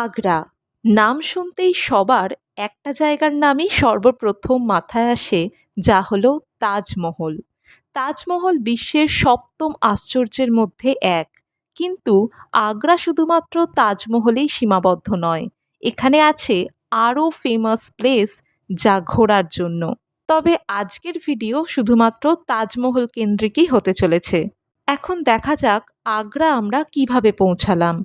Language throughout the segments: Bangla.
আগ্রা নাম শুনতেই সবার একটা জায়গার নামই সর্বপ্রথম মাথায় আসে, যা হলো তাজমহল। তাজমহল বিশ্বের সপ্তম আশ্চর্যের মধ্যে এক। কিন্তু আগ্রা শুধুমাত্র তাজমহলেই সীমাবদ্ধ নয়, এখানে আছে আরও ফেমাস প্লেস যা ঘোরার জন্য। তবে আজকের ভিডিও শুধুমাত্র তাজমহল কেন্দ্রিকই হতে চলেছে। এখন দেখা যাক আগ্রা আমরা কিভাবে পৌঁছালাম।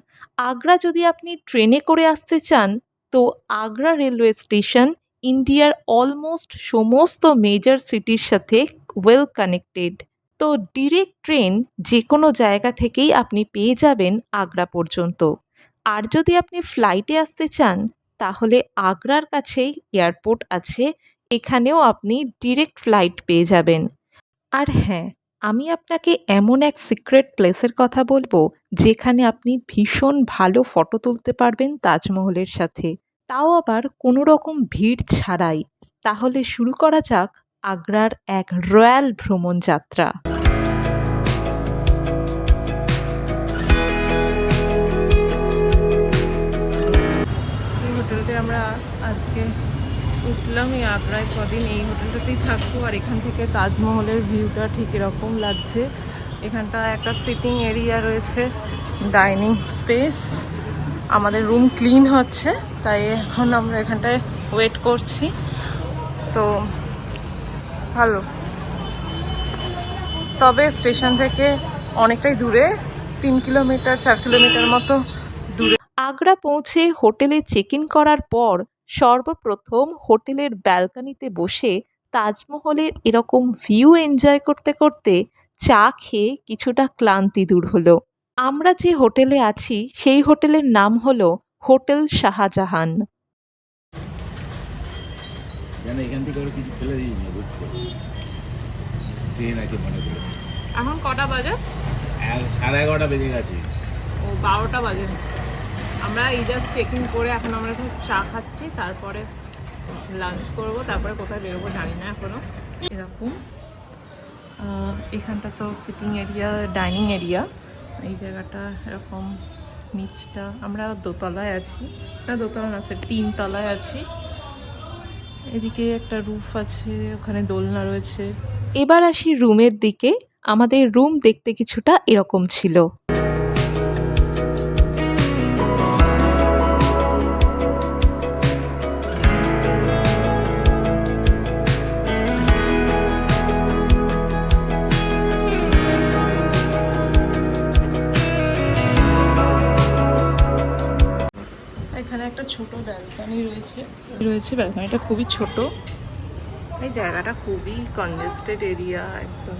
আগ্রা যদি আপনি ট্রেনে করে আসতে চান, তো আগ্রা রেলওয়ে স্টেশন ইন্ডিয়ার অলমোস্ট সমস্ত মেজর সিটির সাথে ওয়েল কানেক্টেড। তো ডিরেক্ট ট্রেন যে কোনো জায়গা থেকেই আপনি পেয়ে যাবেন আগ্রা পর্যন্ত। আর যদি আপনি ফ্লাইটে আসতে চান, তাহলে আগ্রার কাছেই এয়ারপোর্ট আছে, এখানেও আপনি ডিরেক্ট ফ্লাইট পেয়ে যাবেন। আর হ্যাঁ, আমি আপনাকে এমন এক সিক্রেট প্লেসের কথা বলবো, যেখানে আপনি ভীষণ ভালো ফটো তুলতে পারবেন তাজমহলের সাথে, তাও আবার কোনো রকম ভিড় ছাড়াই। তাহলে শুরু করা যাক আগ্রার এক রয়্যাল ভ্রমণ যাত্রা। এই হোটেলতে আমরা আজকে উঠলাম। এই আগ্রায় কদিন এই হোটেলটাতেই থাকবো। আর এখান থেকে তাজমহলের ভিউটা ঠিক এরকম লাগছে। এখানটা একটা সিটিং এরিয়া রয়েছে, ডাইনিং স্পেস। আমাদের রুম ক্লিন হচ্ছে, তাই এখন আমরা এখানটায় ওয়েট করছি। তো ভালো, তবে স্টেশন থেকে অনেকটাই দূরে, 3 কিলোমিটার 4 কিলোমিটার মতো দূরে। আগ্রা পৌঁছে হোটেলে চেক ইন করার পর সর্বপ্রথম হোটেলের ব্যালকনিতে বসে তাজমহলের এরকম ভিউ এনজয় করতে করতে চা খেয়ে কিছুটা ক্লান্তি দূর হলো। আমরা যে হোটেলে আছি সেই হোটেলের নাম হলো হোটেল শাহজাহান। এখন কটা বাজে? 11:30 বেজে গেছে। ও 12টা বাজে। আমরা এই জাস্ট চেকিং করে এখন আমরা এখন চা খাচ্ছি, তারপরে লাঞ্চ করব, তারপরে কোথায় বেরোবো জানি না এখনো। এরকম এখানটা তো সিটিং এরিয়া, ডাইনিং এরিয়া। এই জায়গাটা এরকম, নিচটা আমরা দোতলায় আছি, না দোতলা না, 3 তলায় আছি। এদিকে একটা রুফ আছে, ওখানে দোলনা রয়েছে। এবার আসি রুমের দিকে। আমাদের রুম দেখতে কিছুটা এরকম ছিল। এখানে একটা ছোট ব্যালকনি রয়েছে ব্যালকনিটা খুবই ছোট। এই জায়গাটা খুবই কনজেস্টেড এরিয়া একদম।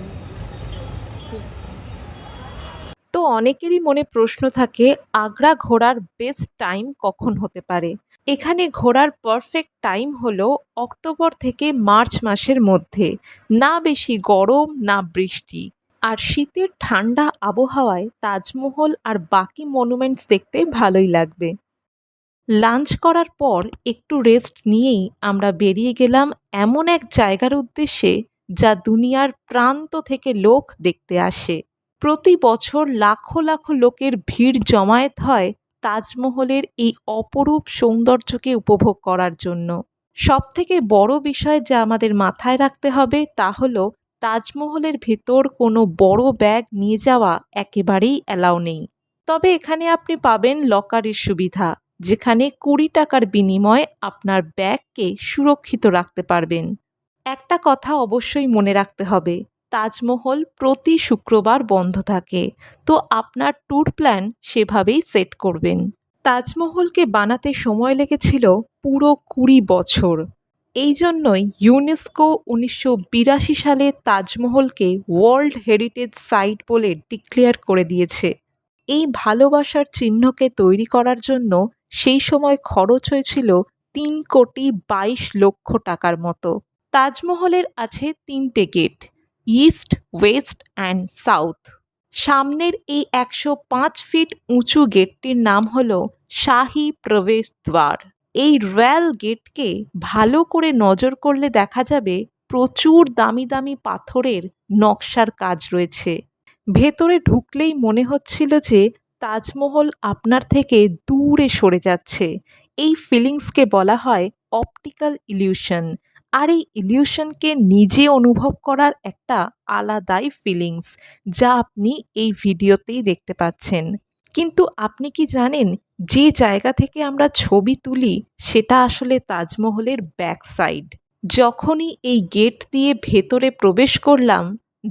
তো অনেকেরই মনে প্রশ্ন থাকে আগ্রা ঘোরার বেস্ট টাইম কখন হতে পারে। এখানে ঘোরার পারফেক্ট টাইম হলো অক্টোবর থেকে মার্চ মাসের মধ্যে। না বেশি গরম, না বৃষ্টি। আর শীতের ঠান্ডা আবহাওয়ায় তাজমহল আর বাকি মনুমেন্টস দেখতে ভালোই লাগবে। লাঞ্চ করার পর একটু রেস্ট নিয়েই আমরা বেরিয়ে গেলাম এমন এক জায়গার উদ্দেশ্যে, যা দুনিয়ার প্রান্ত থেকে লোক দেখতে আসে। প্রতি বছর লাখো লাখো লোকের ভিড় জমায়েত হয় তাজমহলের এই অপরূপ সৌন্দর্যকে উপভোগ করার জন্য। সবথেকে বড় বিষয় যা আমাদের মাথায় রাখতে হবে তা হলো তাজমহলের ভেতর কোনো বড় ব্যাগ নিয়ে যাওয়া একেবারেই অ্যালাউ নেই। তবে এখানে আপনি পাবেন লকারের সুবিধা, যেখানে 20 টাকার বিনিময়ে আপনার ব্যাগকে সুরক্ষিত রাখতে পারবেন। একটা কথা অবশ্যই মনে রাখতে হবে, তাজমহল প্রতি শুক্রবার বন্ধ থাকে, তো আপনার ট্যুর প্ল্যান সেভাবেই সেট করবেন। তাজমহলকে বানাতে সময় লেগেছিল পুরো 20 বছর। এই জন্যই ইউনেস্কো 1982 সালে তাজমহলকে ওয়ার্ল্ড হেরিটেজ সাইট বলে ডিক্লেয়ার করে দিয়েছে। এই ভালোবাসার চিহ্নকে তৈরি করার জন্য সেই সময় খরচ হয়েছিল 3,22,00,000 টাকার মতো। তাজমহলের আছে 3টে gate, east, west and south. সামনের এই 105 ফিট উঁচু গেটটির নাম হলো শাহী প্রবেশ দ্বার। এই রয়্যাল গেটকে ভালো করে নজর করলে দেখা যাবে প্রচুর দামি দামি পাথরের নকশার কাজ রয়েছে। ভেতরে ঢুকলেই মনে হচ্ছিল যে তাজমহল আপনার থেকে দূরে সরে যাচ্ছে। এই ফিলিংসকে বলা হয় অপটিক্যাল ইলিউশন। আর এই ইলিউশনকে নিজে অনুভব করার একটা আলাদাই ফিলিংস, যা আপনি এই ভিডিওতেই দেখতে পাচ্ছেন। কিন্তু আপনি কি জানেন, যে জায়গা থেকে আমরা ছবি তুলি সেটা আসলে তাজমহলের ব্যাক সাইড। যখনই এই গেট দিয়ে ভেতরে প্রবেশ করলাম,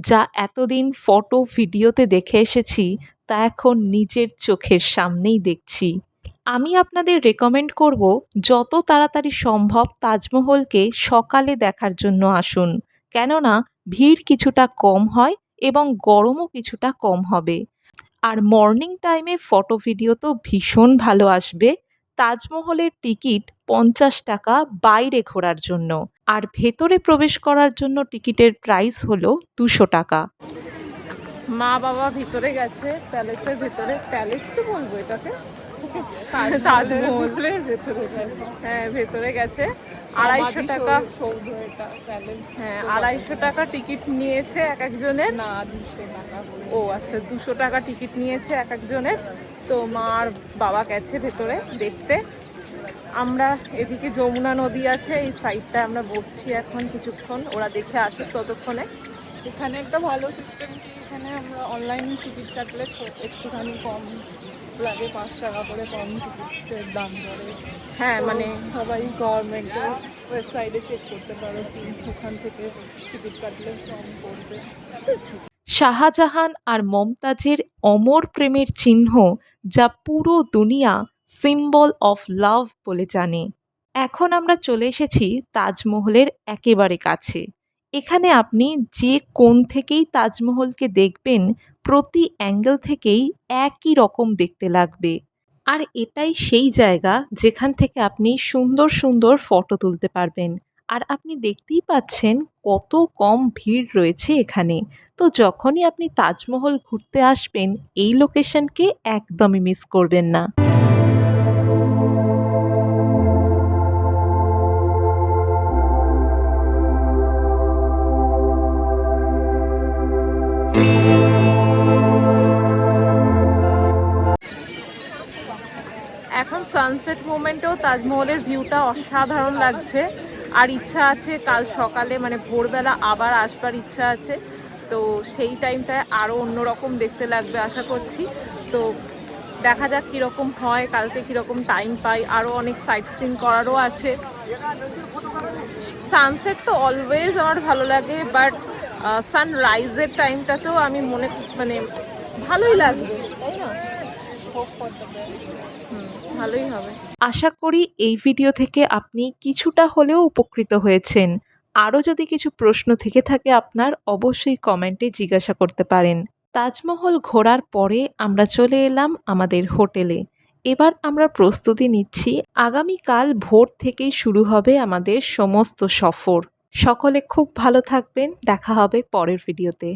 যা এতদিন ফটো ভিডিওতে দেখে এসেছি তা এখন নিজের চোখের সামনেই দেখছি। আমি আপনাদের রেকমেন্ড করব যত তাড়াতাড়ি সম্ভব তাজমহলকে সকালে দেখার জন্য আসুন, কেননা ভিড় কিছুটা কম হয় এবং গরমও কিছুটা কম হবে। আর মর্নিং টাইমে ফটো ভিডিও তো ভীষণ ভালো আসবে। তাজমহলের টিকিট 50 টাকা বাইরে ঘোরার জন্য, আর ভেতরে প্রবেশ করার জন্য টিকিটের প্রাইস হলো 200 টাকা। মা বাবা ভিতরে গেছে, প্যালেসের ভেতরে। প্যালেস তো বলবো এটাকে, তাজমহলের ভেতরে। হ্যাঁ, ভেতরে গেছে। 250 টাকা, হ্যাঁ 250 টাকা টিকিট নিয়েছে এক একজনের। না 200 টাকা। ও আচ্ছা, 200 টাকা টিকিট নিয়েছে এক একজনের। তো মা আর বাবা গেছে ভেতরে দেখতে। আমরা এদিকে যমুনা নদী আছে, এই সাইডটায় আমরা বসছি এখন কিছুক্ষণ, ওরা দেখে আসুক ততক্ষণে। এখানে একটা ভালো সিস্টেম কি, এখানে আমরা অনলাইন টিকিট কাটলে একটুখানি কম লাগে, 5 টাকা করে কম টিকিটের দাম পড়ে। হ্যাঁ, মানে সবাই গভর্নমেন্টের ওয়েবসাইটে চেক করতে পারো কি ওখান থেকে টিকিট কাটলে কম পড়বে। শাহজাহান আর মমতাজের অমর প্রেমের চিহ্ন, যা পুরো দুনিয়া সিম্বল অফ লাভ বলে জানে। এখন আমরা চলে এসেছি তাজমহলের একেবারে কাছে। এখানে আপনি যে কোণ থেকেই তাজমহলকে দেখবেন, প্রতি অ্যাঙ্গেল থেকেই একই রকম দেখতে লাগবে। আর এটাই সেই জায়গা যেখান থেকে আপনি সুন্দর সুন্দর ফটো তুলতে পারবেন। আর আপনি দেখতেই পাচ্ছেন কত কম ভিড় রয়েছে এখানে। তো যখনই আপনি তাজমহল ঘুরতে আসবেন, এই লোকেশনকে একদমই মিস করবেন না। এখন সানসেট মোমেন্টেও তাজমহলের ভিউটা অসাধারণ লাগছে। আর ইচ্ছা আছে কাল সকালে, মানে ভোরবেলা আবার আসবার ইচ্ছা আছে। তো সেই টাইমটায় আরও অন্যরকম দেখতে লাগবে আশা করছি। তো দেখা যাক কীরকম হয়, কালকে কীরকম টাইম পাই। আরও অনেক সাইট সিন করারও আছে। সানসেট তো অলওয়েজ আমার ভালো লাগে, বাট সানরাইজের টাইমটাতেও আমি মানে ভালোই লাগবে, তাই না? ভালোই হবে। আশা করি এই ভিডিও থেকে আপনি কিছুটা হলেও উপকৃত হয়েছেন। আরও যদি কিছু প্রশ্ন থেকে থাকে আপনার, অবশ্যই কমেন্টে জিজ্ঞাসা করতে পারেন। তাজমহল ঘোরার পরে আমরা চলে এলাম আমাদের হোটেলে। এবার আমরা প্রস্তুতি নিচ্ছি, আগামীকাল ভোর থেকেই শুরু হবে আমাদের সমস্ত সফর। সকলে খুব ভালো থাকবেন, দেখা হবে পরের ভিডিওতে।